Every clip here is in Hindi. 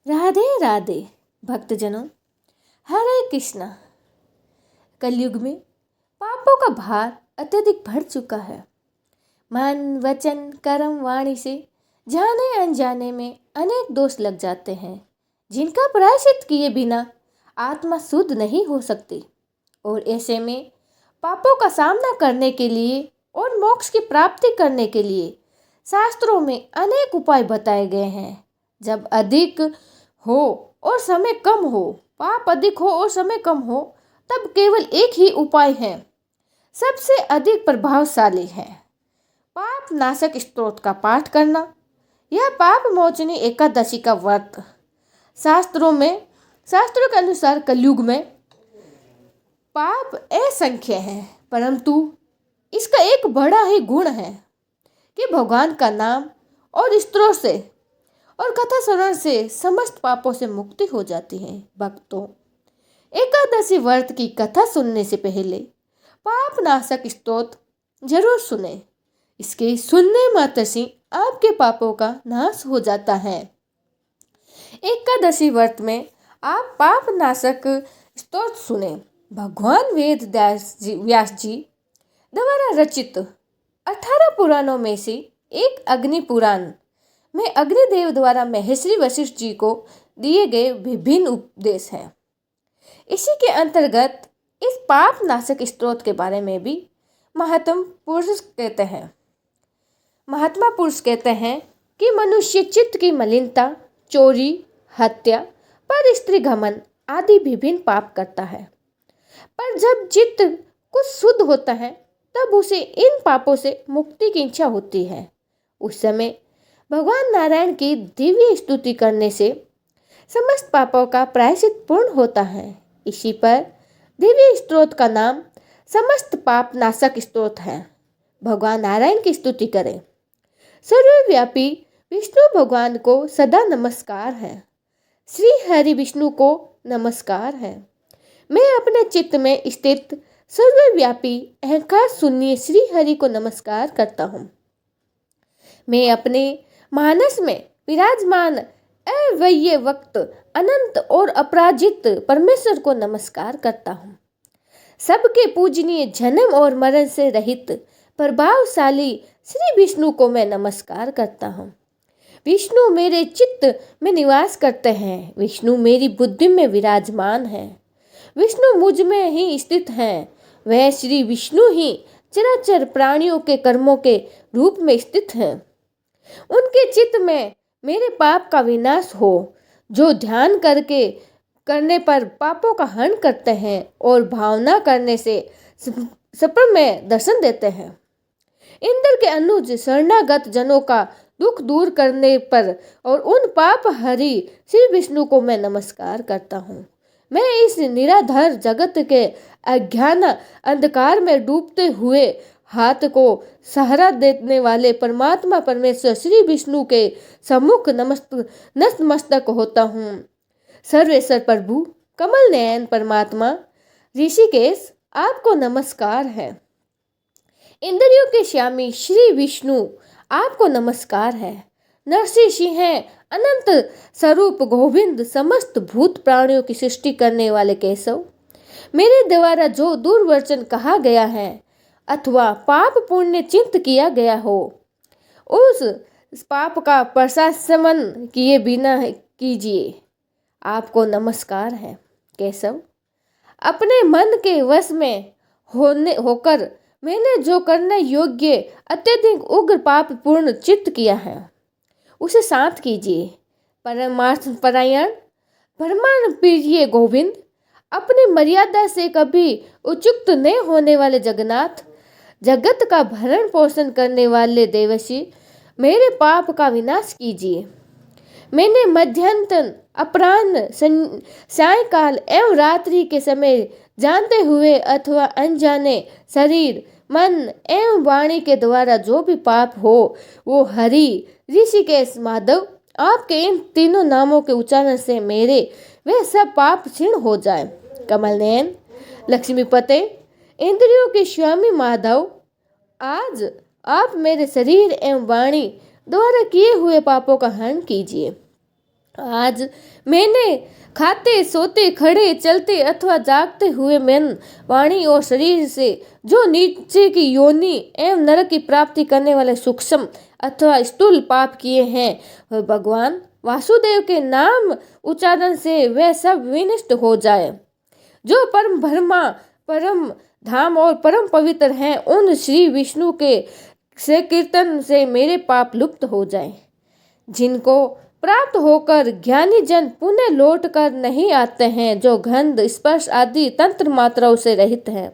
राधे राधे भक्तजनों, हरे कृष्णा। कलयुग में पापों का भार अत्यधिक बढ़ चुका है। मन वचन कर्म वाणी से जाने अनजाने में अनेक दोष लग जाते हैं, जिनका प्रायश्चित किए बिना आत्मा शुद्ध नहीं हो सकती। और ऐसे में पापों का सामना करने के लिए और मोक्ष की प्राप्ति करने के लिए शास्त्रों में अनेक उपाय बताए गए हैं। जब अधिक हो और समय कम हो, पाप अधिक हो और समय कम हो, तब केवल एक ही उपाय है, सबसे अधिक प्रभावशाली है, पाप नाशक स्तोत्र का पाठ करना। यह पाप मोचनी एकादशी का व्रत शास्त्रों के अनुसार कलयुग में पाप असंख्य है, परंतु इसका एक बड़ा ही गुण है कि भगवान का नाम और स्तोत्र से और कथा श्रवण से समस्त पापों से मुक्ति हो जाती है। भक्तों, एकादशी व्रत की कथा सुनने से पहले पाप नाशक स्तोत्र जरूर सुने। इसके सुनने मात्र से आपके पापों का नाश हो जाता है। एकादशी व्रत में आप पाप नाशक स्तोत्र सुने। भगवान व्यास जी द्वारा रचित 18 पुराणों में से एक अग्नि पुराण में अग्निदेव द्वारा महर्षि वशिष्ठ जी को दिए गए विभिन्न उपदेश हैं। इसी के अंतर्गत इस पाप नाशक स्तोत्र के बारे में भी महात्मा पुरुष कहते हैं कि मनुष्य चित्त की मलिनता, चोरी, हत्या, पर स्त्री घमन आदि विभिन्न पाप करता है। पर जब चित्त कुछ शुद्ध होता है, तब उसे इन पापों से मुक्ति की इच्छा होती है। उस समय भगवान नारायण की दिव्य स्तुति करने से समस्त पापों का प्रायश्चित पूर्ण होता है। इसी पर दिव्य स्तोत्र का नाम समस्त पाप नाशक स्तोत्र है। भगवान नारायण की स्तुति करें। सर्वव्यापी विष्णु भगवान को सदा नमस्कार है। श्री हरि विष्णु को नमस्कार है। मैं अपने चित्त में स्थित सर्वव्यापी अहंकार शून्य श्री हरि को नमस्कार करता हूँ। मैं अपने मानस में विराजमान अव्यय वक्त अनंत और अपराजित परमेश्वर को नमस्कार करता हूँ। सबके पूजनीय जन्म और मरण से रहित प्रभावशाली श्री विष्णु को मैं नमस्कार करता हूँ। विष्णु मेरे चित्त में निवास करते हैं। विष्णु मेरी बुद्धि में विराजमान है। विष्णु मुझ में ही स्थित हैं। वह श्री विष्णु ही चराचर प्राणियों के कर्मों के रूप में स्थित हैं। उनके चित्त में मेरे पाप का विनाश हो, जो ध्यान करने पर पापों का हरण करते हैं और भावना करने से सपन में दर्शन देते हैं। इंद्र के अनुज शरणागत जनों का दुख दूर करने पर और उन पाप हरि श्री विष्णु को मैं नमस्कार करता हूँ। मैं इस निराधार जगत के अज्ञान अंधकार में डूबते हुए हाथ को सहारा देने वाले परमात्मा परमेश्वर श्री विष्णु के सम्मुख नतमस्तक होता हूँ। सर्वेश्वर प्रभु कमल नयन परमात्मा ऋषिकेश आपको नमस्कार है। इंद्रियों के स्वामी श्री विष्णु आपको नमस्कार है। नरसिंह सिंह अनंत स्वरूप गोविंद समस्त भूत प्राणियों की सृष्टि करने वाले केशव, मेरे द्वारा जो दुर्वचन कहा गया है अथवा पाप पुण्य चिंत किया गया हो, उस पाप का प्रशासन किए बिना कीजिए। आपको नमस्कार है। केशव, अपने मन के वश में होकर मैंने जो करने योग्य अत्यधिक उग्र पाप पूर्ण चित्त किया है, उसे शांत कीजिए। परमार्थ परायण ब्रह्मांड प्रिय गोविंद, अपनी मर्यादा से कभी उच्युक्त न होने वाले जगन्नाथ, जगत का भरण पोषण करने वाले देवसी, मेरे पाप का विनाश कीजिए। मैंने मध्यांतन, अपराह्न, सायंकाल एवं रात्रि के समय जानते हुए अथवा अनजाने शरीर, मन एवं वाणी के द्वारा जो भी पाप हो, वो हरि, ऋषिकेश, माधव आपके इन तीनों नामों के उच्चारण से मेरे वे सब पाप क्षीण हो जाए। कमल नयन, लक्ष्मीपते, इंद्रियों के स्वामी माधव, आज आप मेरे शरीर एवं वाणी द्वारा किए हुए पापों का हरण कीजिए। आज मैंने खाते सोते खड़े चलते अथवा जागते हुए मन वाणी और शरीर से जो नीचे की योनि एवं नरक की प्राप्ति करने वाले सूक्ष्म अथवा स्थूल पाप किए हैं, वह भगवान वासुदेव के नाम उच्चारण से वह सब विनष्ट हो जाए। जो परम ब्रह्मा परम धाम और परम पवित्र हैं, उन श्री विष्णु के से कीर्तन से मेरे पाप लुप्त हो जाए। जिनको प्राप्त होकर ज्ञानी जन पुनः लौट कर नहीं आते हैं, जो गंध स्पर्श आदि तंत्र मात्राओं से रहित हैं,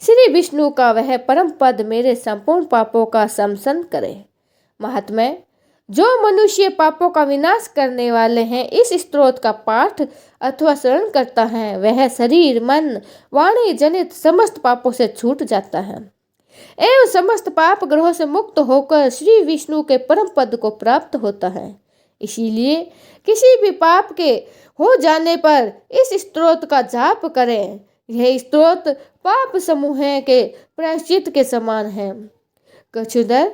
श्री विष्णु का वह परम पद मेरे संपूर्ण पापों का शमन करे। महात्मा, जो मनुष्य पापों का विनाश करने वाले हैं, इस स्तोत्र का पाठ अथवा श्रवण करता है, वह शरीर मन वाणी जनित समस्त पापों से छूट जाता है एवं समस्त पाप ग्रहों से मुक्त होकर श्री विष्णु के परम पद को प्राप्त होता है। इसीलिए किसी भी पाप के हो जाने पर इस स्तोत्र का जाप करें। यह स्तोत्र पाप समूह के प्रायश्चित के समान है। कछुदर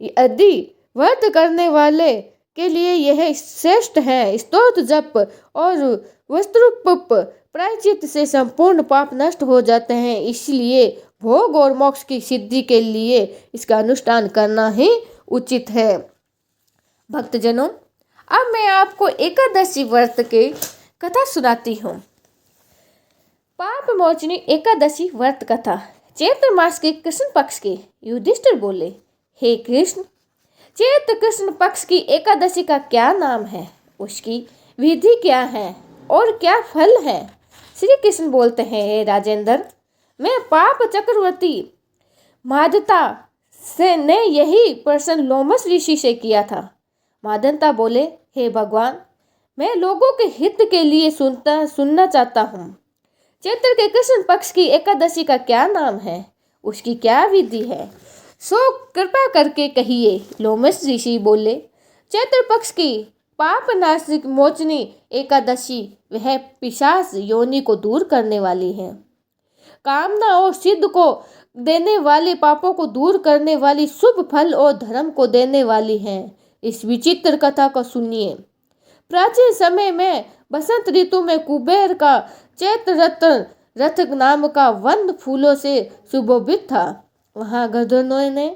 यदि व्रत करने वाले के लिए यह श्रेष्ठ है। स्तोत्र जप और वस्त्रोप प्रायश्चित से संपूर्ण पाप नष्ट हो जाते हैं। इसलिए भोग और मोक्ष की सिद्धि के लिए इसका अनुष्ठान करना ही उचित है। भक्तजनों, अब मैं आपको एकादशी व्रत की कथा सुनाती हूँ। पाप मोचनी एकादशी व्रत कथा। चैत्र मास के कृष्ण पक्ष के युधिष्ठिर बोले, हे कृष्ण, चैत्र कृष्ण पक्ष की एकादशी का क्या नाम है, उसकी विधि क्या है और क्या फल है? श्री कृष्ण बोलते हैं, हे राजेंद्र, मैं पाप चक्रवर्ती मादता से ने यही प्रश्न लोमस ऋषि से किया था। मादंता बोले, हे भगवान, मैं लोगों के हित के लिए सुनना चाहता हूँ। चैत्र के कृष्ण पक्ष की एकादशी का क्या नाम है, उसकी क्या विधि है, सो कृपा करके कहिए। लोमस ऋषि बोले, चैत्र पक्ष की पाप नाशिक मोचनी एकादशी वह पिशाच योनि को दूर करने वाली है, कामना और सिद्ध को देने वाले, पापों को दूर करने वाली, शुभ फल और धर्म को देने वाली है। इस विचित्र कथा को सुनिए। प्राचीन समय में बसंत ऋतु में कुबेर का चैत्र रथ नाम का वन फूलों से सुशोभित था। वहाँ गधर्वों ने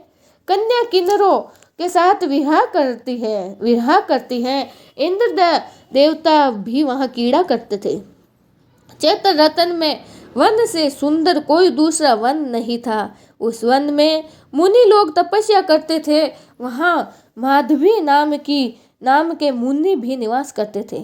कन्या किन्नरों के साथ विवाह करती हैं। इंद्र देवता भी वहाँ कीड़ा करते थे। चैत्र रतन में वन से सुंदर कोई दूसरा वन नहीं था। उस वन में मुनि लोग तपस्या करते थे। वहाँ माधवी नाम के मुनि भी निवास करते थे।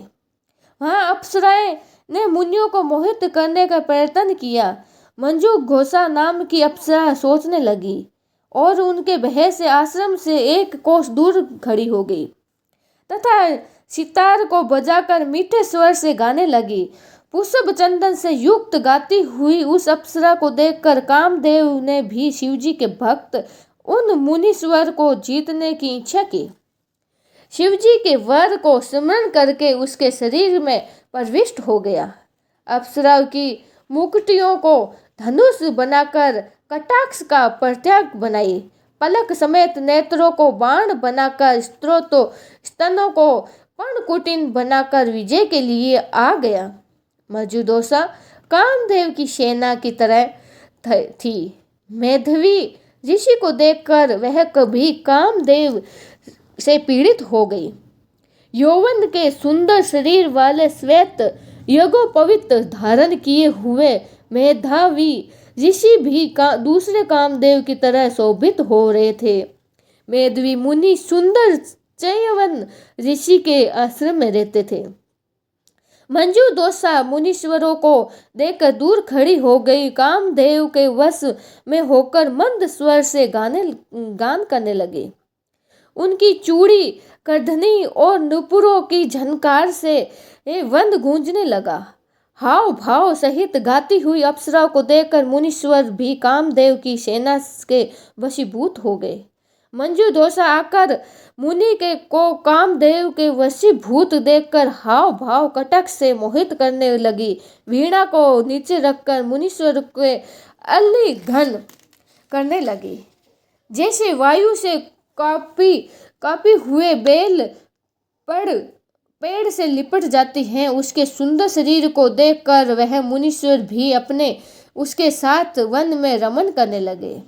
वहाँ अप्सराएं ने मुनियों को मोहित करने का प्रयत्न किया। मंजू घोषा नाम की अप्सरा सोचने लगी और उनके भय से आश्रम से एक कोस दूर खड़ी हो गई तथा सितार को बजाकर मीठे स्वर से गाने लगी। पुष्प चंदन से युक्त गाती हुई उस अप्सरा को देखकर कामदेव ने भी शिवजी के भक्त उन मुनीश्वर को जीतने की इच्छा की। शिवजी के वर को स्मरण करके उसके शरीर में प्रविष्ट हो गया। अप्सरा की मुकुटियों को धनुष बनाकर कटाक्ष का प्रत्याग बनाई। पलक समेत नेत्रों को बाण बनाकर स्तनों को पर्णकुटीन बनाकर विजय के लिए आ गया। मजूदोसा कामदेव की सेना की तरह थी। मेधवी ऋषि को देखकर वह कभी कामदेव से पीड़ित हो गई। यौवन के सुंदर शरीर वाले श्वेत यज्ञोपवीत धारण किए हुए मेधावी ऋषि भी दूसरे कामदेव की तरह शोभित हो रहे थे। मेधवी मुनि सुंदर चयवन ऋषि के आश्रम में रहते थे। मंजू दोषा मुनीश्वरों को देखकर दूर खड़ी हो गई। कामदेव के वश में होकर मंद स्वर से गान करने लगे। उनकी चूड़ी करधनी और नुपुरों की झनकार से वन गूंजने लगा। हाव भाव सहित गाती हुई अप्सरा को देखकर मुनीश्वर भी कामदेव की सेना के वशीभूत हो गए। मंजू दोषा आकर मुनि के को कामदेव के वशीभूत देखकर हाव भाव कटाक्ष से मोहित करने लगी। वीणा को नीचे रखकर मुनीश्वर के अल्ली घन करने लगी। जैसे वायु से कापी हुए बेल पेड़ से लिपट जाती हैं। उसके सुंदर शरीर को देखकर वह मुनीश्वर भी अपने उसके साथ वन में रमन करने लगे।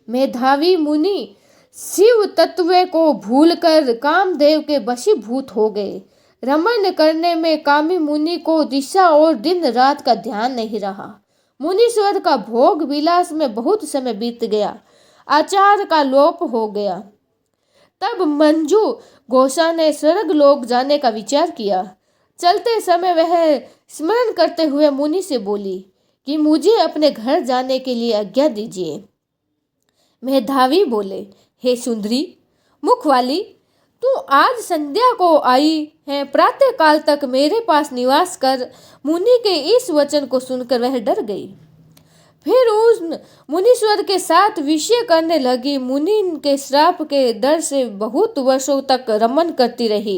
मेधावी मुनि शिव तत्व को भूलकर कामदेव के वशीभूत हो गए। रमन करने में कामी मुनि को दिशा और दिन रात का ध्यान नहीं रहा। मुनीश्वर का भोग विलास में बहुत समय बीत गया। आचार का लोप हो गया। तब मंजू घोषा ने स्वर्ग लोक जाने का विचार किया। चलते समय वह स्मरण करते हुए मुनि से बोली कि मुझे अपने घर जाने के लिए आज्ञा दीजिए। मेधावी बोले, हे सुंदरी मुखवाली, तू आज संध्या को आई है, प्रातः काल तक मेरे पास निवास कर। मुनि के इस वचन को सुनकर वह डर गई। फिर उस मुनीश्वर के साथ विषय करने लगी। मुनि के श्राप के डर से बहुत वर्षों तक रमन करती रही।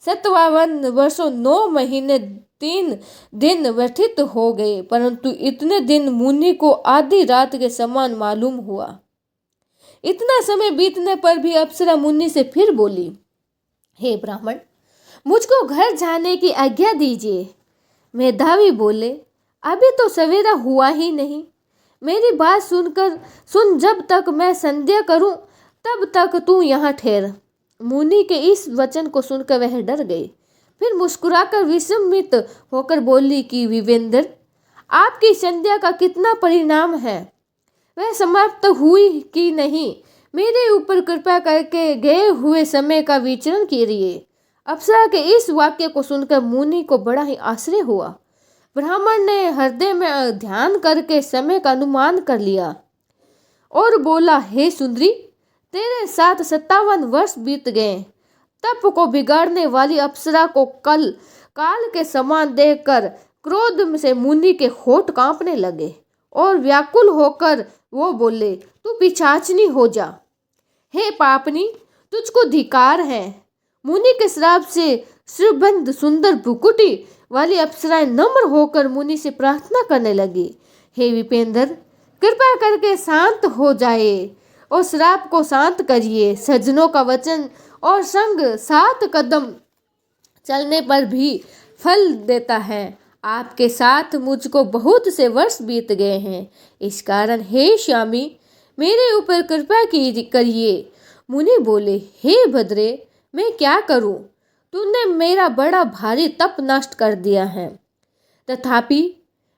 57 वर्षों 9 महीने 3 दिन व्यतीत हो गए, परंतु इतने दिन मुनि को आधी रात के समान मालूम हुआ। इतना समय बीतने पर भी अप्सरा मुनि से फिर बोली, हे ब्राह्मण, मुझको घर जाने की आज्ञा दीजिए। मेधावी बोले, अभी तो सवेरा हुआ ही नहीं। मेरी बात सुन, जब तक मैं संध्या करूं तब तक तू यहाँ ठहर। मुनि के इस वचन को सुनकर वह डर गई। फिर मुस्कुराकर विस्मित होकर बोली कि विवेंद्र, आपकी संध्या का कितना परिणाम है, वह समाप्त हुई कि नहीं? मेरे ऊपर कृपा करके गए हुए समय का विचरण कीजिए। अप्सरा के इस वाक्य को सुनकर मुनि को बड़ा ही आश्चर्य हुआ। ब्राह्मण ने हृदय में ध्यान करके समय का अनुमान कर लिया और बोला, हे सुंदरी, तेरे साथ 57 वर्ष बीत गए। तप को बिगाड़ने वाली अप्सरा को काल के समान देखकर क्रोध से मुनि के होठ कांपने लगे और व्याकुल होकर वो बोले, तू पिशाचनी हो जा। हे पापनी, तुझको धिक्कार है। मुनि के श्राप से श्रीबंध सुंदर भुकुटी वाली अप्सराएं नम्र होकर मुनि से प्रार्थना करने लगी, हे विपेंद्र, कृपा करके शांत हो जाए और श्राप को शांत करिए। सज्जनों का वचन और संग 7 कदम चलने पर भी फल देता है। आपके साथ मुझको बहुत से वर्ष बीत गए हैं, इस कारण हे स्वामी, मेरे ऊपर कृपा करिए। मुनि बोले, हे भद्रे, मैं क्या करूं? तूने मेरा बड़ा भारी तप नष्ट कर दिया है। तथापि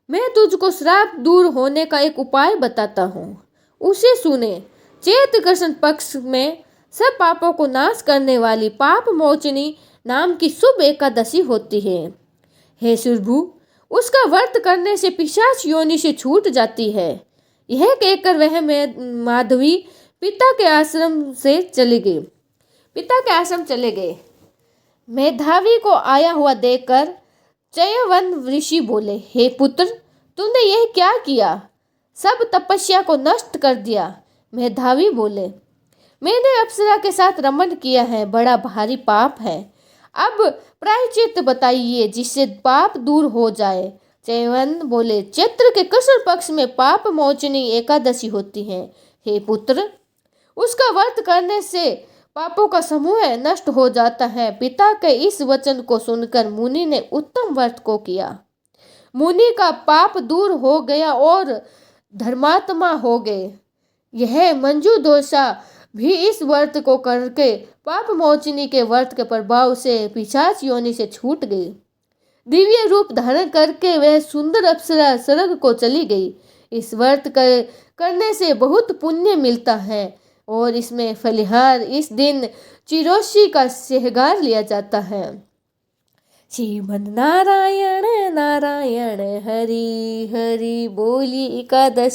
मैं तुझको श्राप दूर होने का एक उपाय बताता हूँ, उसे सुने। चैत्र कृष्ण पक्ष में सब पापों को नाश करने वाली पाप मोचनी नाम की शुभ एकादशी होती है। हे सुरभु, उसका व्रत करने से पिशाच योनि से छूट जाती है। यह कहकर वह माधवी पिता के आश्रम चले गए। मेधावी को आया हुआ देखकर चयवन ऋषि बोले, हे पुत्र, तुमने यह क्या किया? सब तपस्या को नष्ट कर दिया। मेधावी बोले, मैंने अप्सरा के साथ रमन किया है, बड़ा भारी पाप है। अब प्रायश्चित बताइए जिससे पाप दूर हो जाए। चयवन बोले, चैत्र के कृष्ण पक्ष में पाप मोचनी एकादशी होती है। हे पुत्र, उसका व्रत करने से पापों का समूह नष्ट हो जाता है। पिता के इस वचन को सुनकर मुनि ने उत्तम व्रत को किया। मुनि का पाप दूर हो गया और धर्मात्मा हो गए। यह मंजू दोषा भी इस व्रत को करके पाप मोचनी के व्रत के प्रभाव से पिशाच योनि से छूट गई। दिव्य रूप धारण करके वह सुंदर अप्सरा स्वर्ग को चली गई। इस व्रत करने से बहुत पुण्य मिलता है और इसमें फलिहार इस दिन चिरोशी का सेहगार लिया जाता है। श्रीमन नारायण नारायण हरि हरि बोली एकादशी।